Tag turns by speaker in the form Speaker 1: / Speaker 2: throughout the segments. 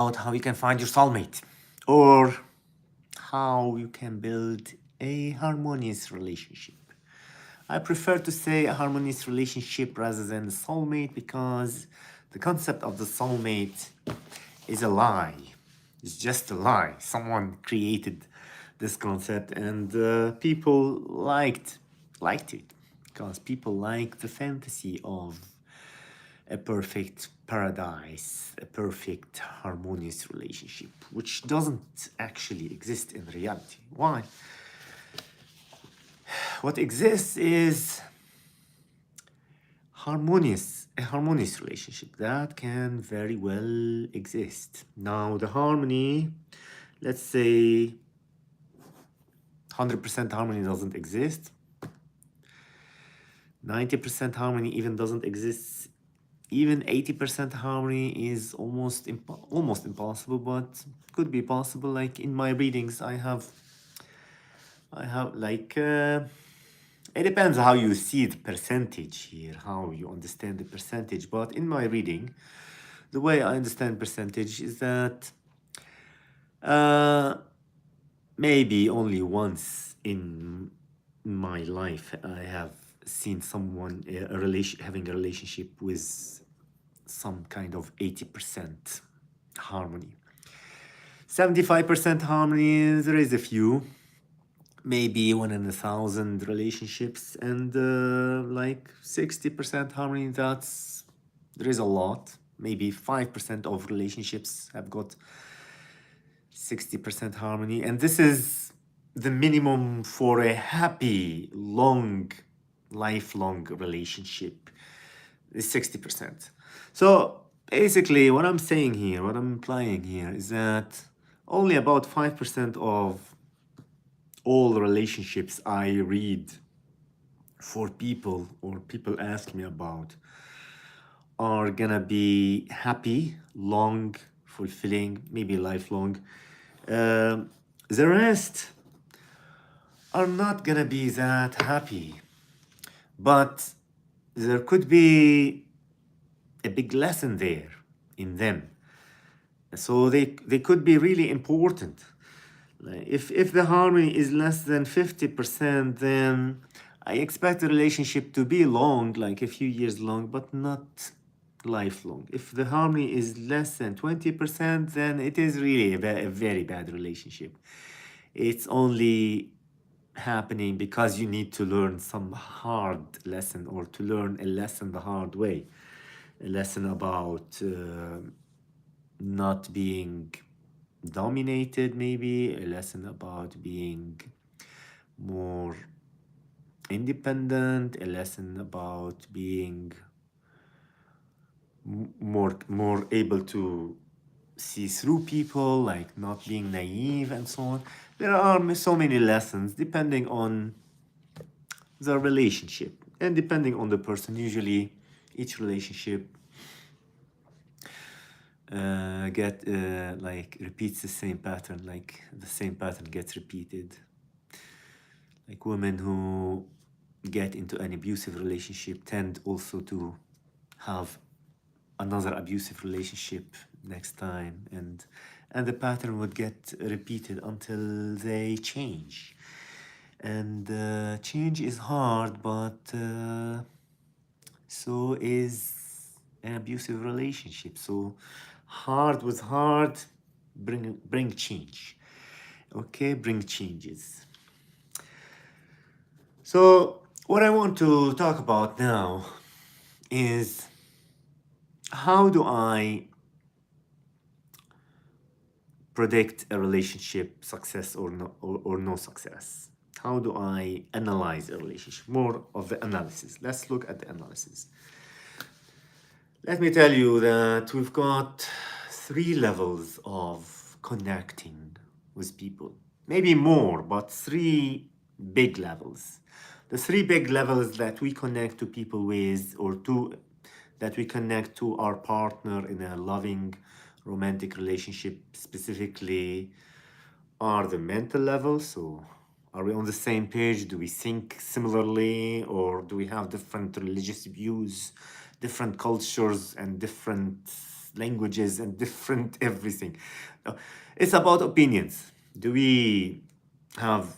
Speaker 1: about how you can find your soulmate or how you can build a harmonious relationship. I prefer to say a harmonious relationship rather than a soulmate because the concept of the soulmate is a lie. It's just a lie. Someone created this concept and people liked it because people like the fantasy of a perfect paradise, a perfect harmonious relationship, which doesn't actually exist in reality. Why? What exists is a harmonious relationship that can very well exist. Now, the harmony, let's say 100% harmony doesn't exist, 90% harmony even doesn't exist, even 80% harmony is almost impossible, but could be possible. Like in my readings, I have like it depends how you see the percentage here, how you understand the percentage. But in my reading, the way I understand percentage is that maybe only once in my life I have seen someone having a relationship with some kind of 80% harmony. 75% harmony, there is a few, maybe 1 in 1,000 relationships, and like 60% harmony, there is a lot. Maybe 5% of relationships have got 60% harmony, and this is the minimum for a happy, lifelong relationship is 60%. So basically what I'm saying here, what I'm implying here is that only about 5% of all relationships I read for people or people ask me about are gonna be happy, long, fulfilling, maybe lifelong. The rest are not gonna be that happy, but there could be a big lesson there in them. So they could be really important. Like if the harmony is less than 50%, then I expect the relationship to be long, like a few years long, but not lifelong. If the harmony is less than 20%, then it is really a very bad relationship. It's only happening because you need to learn some hard lesson or to learn a lesson the hard way. A lesson about not being dominated, maybe a lesson about being more independent, a lesson about being more able to see through people, like not being naive and so on. There are so many lessons depending on the relationship and depending on the person. Usually each relationship like repeats the same pattern, like the same pattern gets repeated. Like women who get into an abusive relationship tend also to have another abusive relationship next time, and the pattern would get repeated until they change. And change is hard, but so is an abusive relationship. So hard with hard, bring change. Okay, bring changes. So what I want to talk about now is how do I predict a relationship success or no success? How do I analyze a relationship? More of the analysis. Let's look at the analysis. Let me tell you that we've got 3 levels of connecting with people. Maybe more, but 3 big levels. The 3 big levels that we connect to people with, or that we connect to our partner in a loving, romantic relationship specifically, are the mental level. So are we on the same page? Do we think similarly, or do we have different religious views, different cultures, and different languages and different everything. No, it's about opinions. Do we have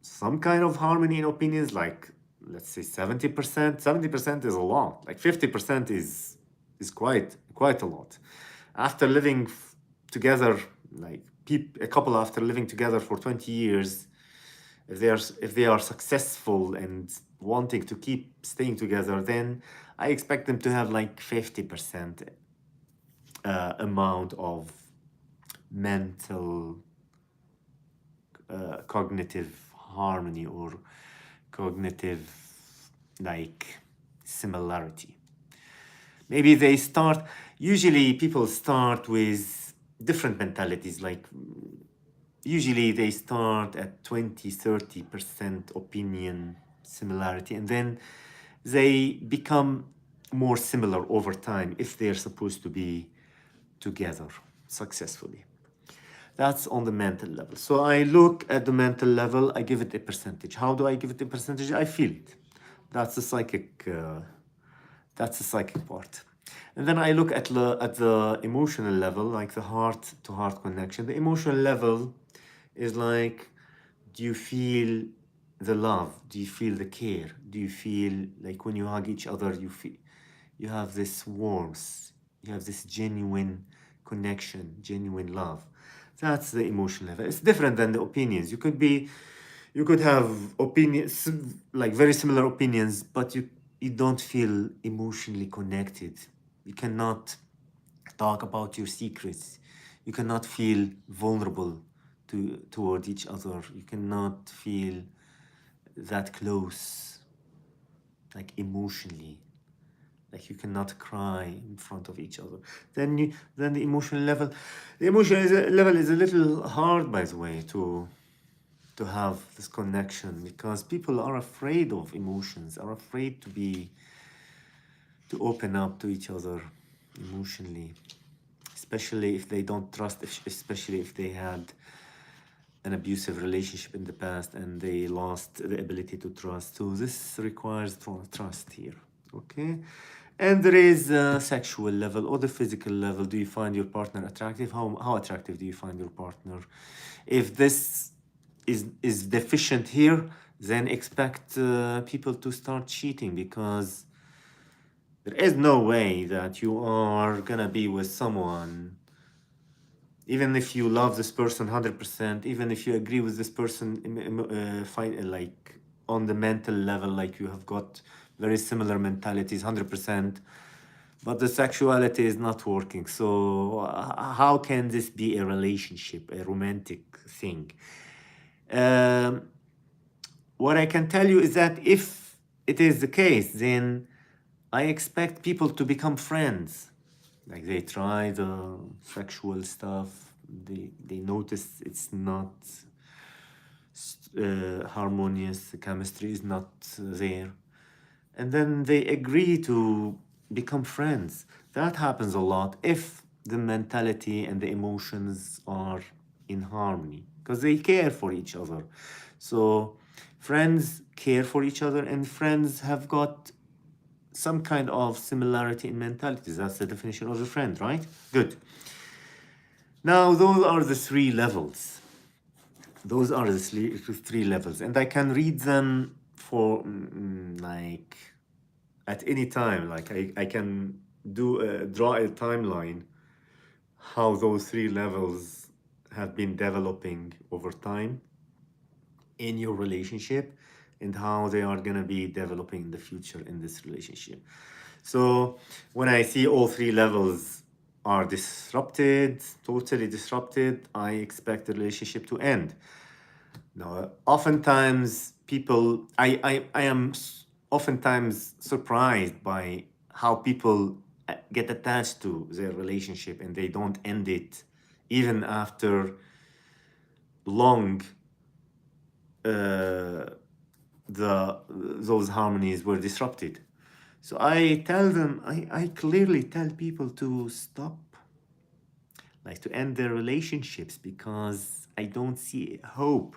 Speaker 1: some kind of harmony in opinions? Like, let's say 70%. 70% is a lot. Like 50% is quite a lot. After living together, like a couple after living together for 20 years, if they are successful and wanting to keep staying together, then I expect them to have like 50% amount of mental cognitive harmony or cognitive like similarity. Maybe they start, usually people start with different mentalities, like usually they start at 20-30% opinion similarity, and then they become more similar over time if they're supposed to be together successfully. That's on the mental level. So I look at the mental level, I give it a percentage. How do I give it a percentage? I feel it. That's the psychic part. And then I look at the emotional level, like the heart-to-heart connection. The emotional level is like, do you feel the love? Do you feel the care? Do you feel like when you hug each other, you have this warmth, you have this genuine connection, genuine love? That's the emotional level. It's different than the opinions. You could have opinions, like very similar opinions, but you don't feel emotionally connected. You cannot talk about your secrets. You cannot feel vulnerable toward each other. You cannot feel that close, like emotionally. Like you cannot cry in front of each other. Then the emotional level, level is a little hard, by the way, to have this connection, because people are afraid of emotions, are afraid to open up to each other emotionally, especially if they don't trust, especially if they had an abusive relationship in the past and they lost the ability to trust. So this requires trust here, okay? And there is a sexual level or the physical level. Do you find your partner attractive? How attractive do you find your partner? If this is deficient here, then expect people to start cheating, because there is no way that you are gonna be with someone, even if you love this person 100%, even if you agree with this person, like on the mental level, like you have got very similar mentalities 100%, but the sexuality is not working. So how can this be a relationship, a romantic thing? What I can tell you is that if it is the case, then I expect people to become friends. Like they try the sexual stuff, they notice it's not harmonious, the chemistry is not there, and then they agree to become friends. That happens a lot if the mentality and the emotions are in harmony, because they care for each other. So friends care for each other, and friends have got some kind of similarity in mentalities. That's the definition of a friend, right? Good. Now, those are the three levels. Those are the three levels, and I can read them for like at any time. Like I can draw a timeline how those three levels have been developing over time in your relationship, and how they are gonna be developing in the future in this relationship. So when I see all three levels are disrupted, totally disrupted, I expect the relationship to end. Now, oftentimes I am oftentimes surprised by how people get attached to their relationship and they don't end it even after long those harmonies were disrupted. So I tell them, I clearly tell people to stop, like to end their relationships, because I don't see hope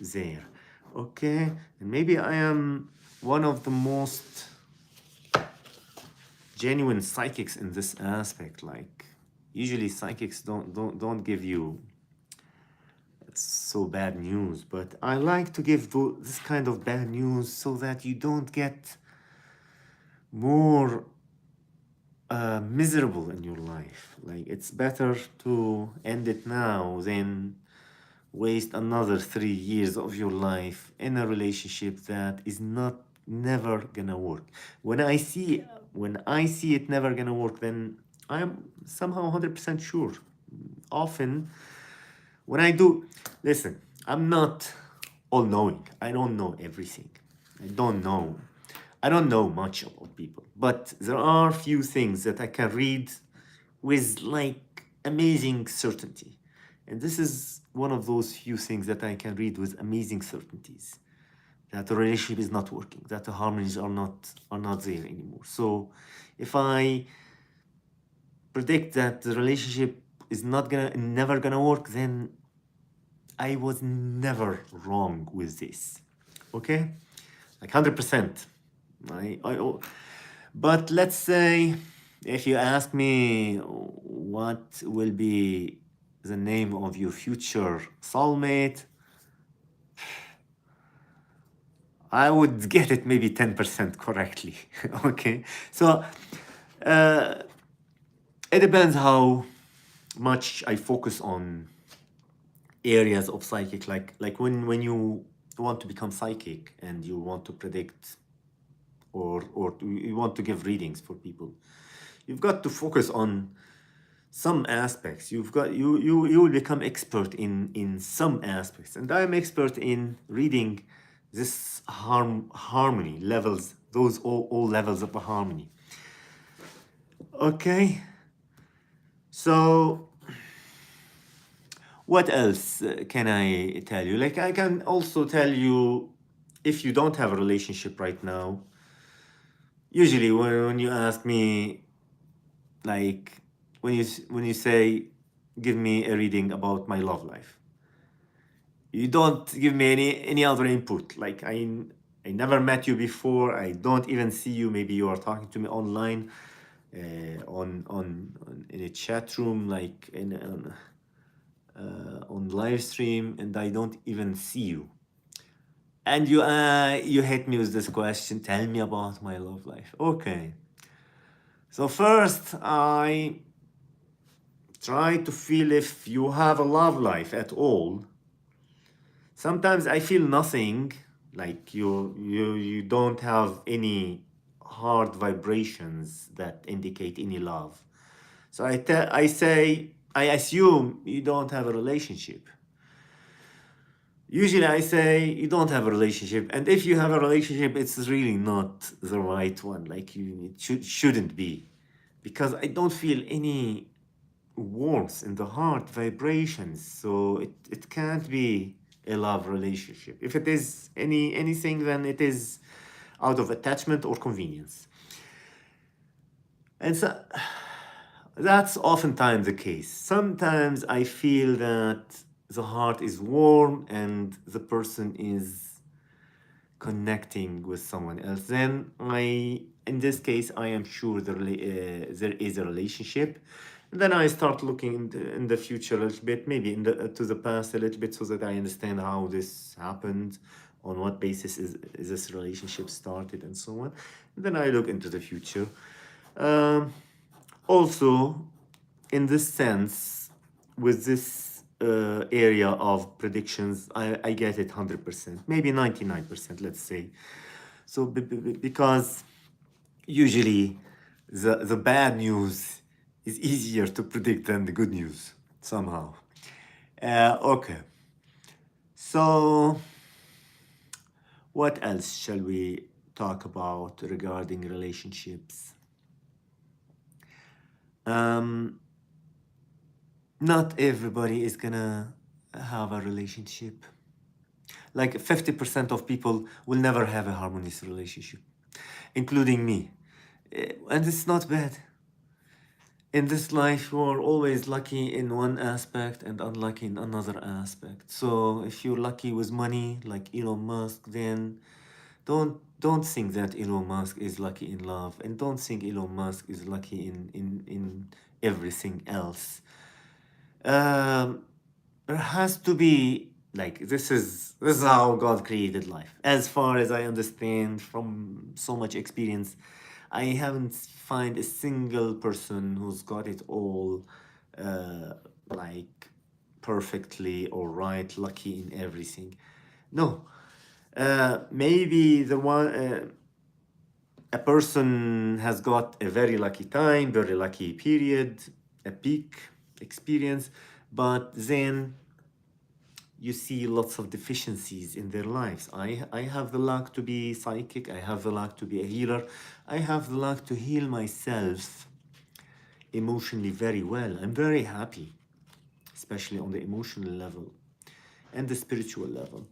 Speaker 1: there. Okay? And maybe I am one of the most genuine psychics in this aspect. Like usually psychics don't give you so bad news, but I like to give this kind of bad news so that you don't get more miserable in your life. Like it's better to end it now than waste another 3 years of your life in a relationship that is not never gonna work. When I see it never gonna work, then I'm somehow 100% sure. Often when I do, listen, I'm not all knowing. I don't know everything. I don't know. I don't know much about people, but there are few things that I can read with like amazing certainty. And this is one of those few things that I can read with amazing certainties. That the relationship is not working, that the harmonies are not there anymore. So if I predict that the relationship is never gonna work, then I was never wrong with this. Okay? Like 100%. But let's say if you ask me what will be the name of your future soulmate, I would get it maybe 10% correctly. Okay? So it depends how much I focus on areas of psychic, like when you want to become psychic and you want to predict or you want to give readings for people, you've got to focus on some aspects. You will become expert in some aspects, and I'm expert in reading this harmony levels, those all levels of the harmony. Okay, so what else can I tell you? Like I can also tell you, if you don't have a relationship right now, usually when you ask me, like when you say, give me a reading about my love life, you don't give me any other input. Like I never met you before. I don't even see you. Maybe you are talking to me online, on in a chat room, like on live stream, and I don't even see you. And you hit me with this question, tell me about my love life. Okay. So first, I try to feel if you have a love life at all. Sometimes I feel nothing, like you don't have any hard vibrations that indicate any love. So I assume you don't have a relationship. Usually I say you don't have a relationship, and if you have a relationship, it's really not the right one. Like shouldn't be, because I don't feel any warmth in the heart vibrations. So it can't be a love relationship. If it is anything, then it is out of attachment or convenience. And so that's oftentimes the case. Sometimes I feel that the heart is warm and the person is connecting with someone else. Then in this case, I am sure there is a relationship. And then I start looking in the future a little bit, maybe to the past a little bit, so that I understand how this happened, on what basis is this relationship started, and so on. And then I look into the future. Also, in this sense, with this area of predictions, I get it 100%, maybe 99%, let's say. So because usually the bad news is easier to predict than the good news somehow. Okay. So what else shall we talk about regarding relationships? Not everybody is gonna have a relationship. Like 50% of people will never have a harmonious relationship, including me. And it's not bad. In this life, you are always lucky in one aspect and unlucky in another aspect. So if you're lucky with money, like Elon Musk, then Don't think that Elon Musk is lucky in love, and don't think Elon Musk is lucky in everything else. There has to be, like, this is how God created life. As far as I understand from so much experience, I haven't find a single person who's got it all like perfectly or right, lucky in everything. No. Maybe the one a person has got a very lucky time, very lucky period, a peak experience, but then you see lots of deficiencies in their lives. I have the luck to be psychic, I have the luck to be a healer, I have the luck to heal myself emotionally very well. I'm very happy, especially on the emotional level and the spiritual level.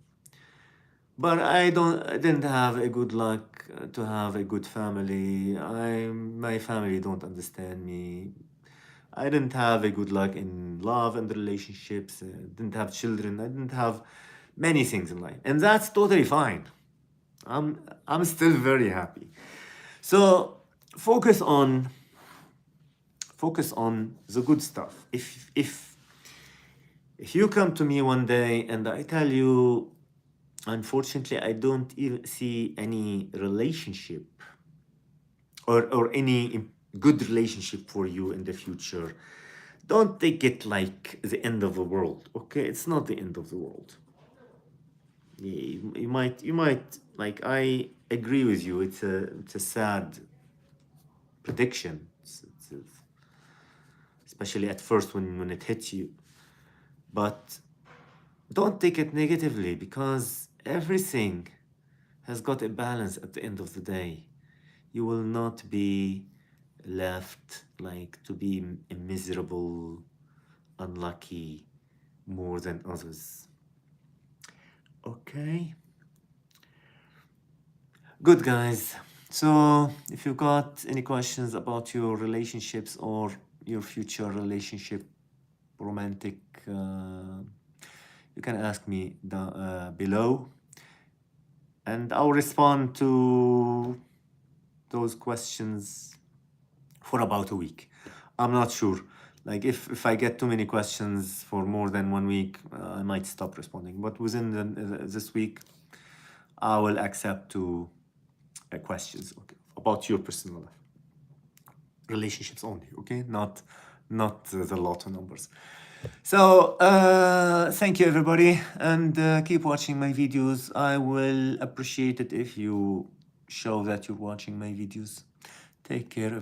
Speaker 1: But I didn't have a good luck to have a good family. My family don't understand me. I didn't have a good luck in love and relationships. Didn't have children. I didn't have many things in life, and that's totally fine. I'm still very happy. So focus on the good stuff. If you come to me one day and I tell you, unfortunately, I don't even see any relationship or any good relationship for you in the future, don't take it like the end of the world. Okay, it's not the end of the world. You might like, I agree with you. It's a sad prediction. Especially at first when it hits you. But don't take it negatively, because everything has got a balance at the end of the day. You will not be left like to be a miserable, unlucky more than others. Okay. Good, guys. So if you've got any questions about your relationships or your future relationship, romantic, you can ask me below, and I'll respond to those questions for about a week. I'm not sure. Like, if I get too many questions for more than 1 week, I might stop responding. But within this week, I will accept two questions, okay, about your personal life, relationships only, okay, not the lotto numbers. So thank you, everybody, and keep watching my videos. I will appreciate it if you show that you're watching my videos. Take care, everybody.